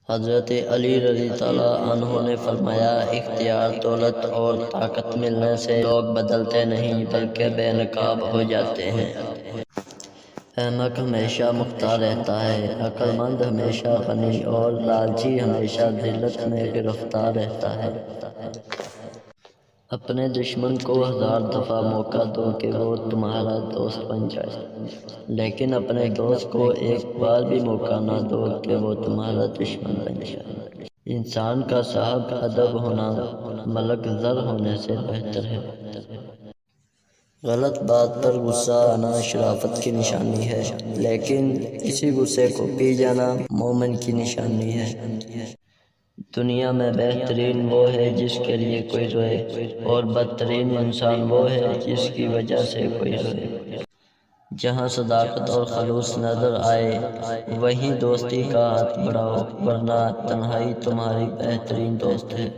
حضرت علی رضی اللہ عنہ نے فرمایا، اختیار، دولت اور طاقت ملنے سے لوگ بدلتے نہیں بلکہ بے نقاب ہو جاتے ہیں۔ احمق ہمیشہ مختار رہتا ہے، عقل مند ہمیشہ غنی اور لالچی ہمیشہ ذلت میں گرفتار رہتا ہے۔ اپنے دشمن کو 1000 دفعہ موقع دو کہ وہ تمہارا دوست بن جائے، لیکن اپنے دوست کو ایک بار بھی موقع نہ دو کہ وہ تمہارا دشمن بن جائے۔ انسان کا صاحب ادب ہونا ملک زر ہونے سے بہتر ہے۔ غلط بات پر غصہ آنا شرافت کی نشانی ہے، لیکن اسی غصے کو پی جانا مومن کی نشانی ہے۔ دنیا میں بہترین وہ ہے جس کے لیے کوئی روئے، اور بدترین انسان وہ ہے جس کی وجہ سے کوئی روئے۔ جہاں صداقت اور خلوص نظر آئے وہیں دوستی کا ہاتھ بڑھاؤ، ورنہ تنہائی تمہاری بہترین دوست ہے۔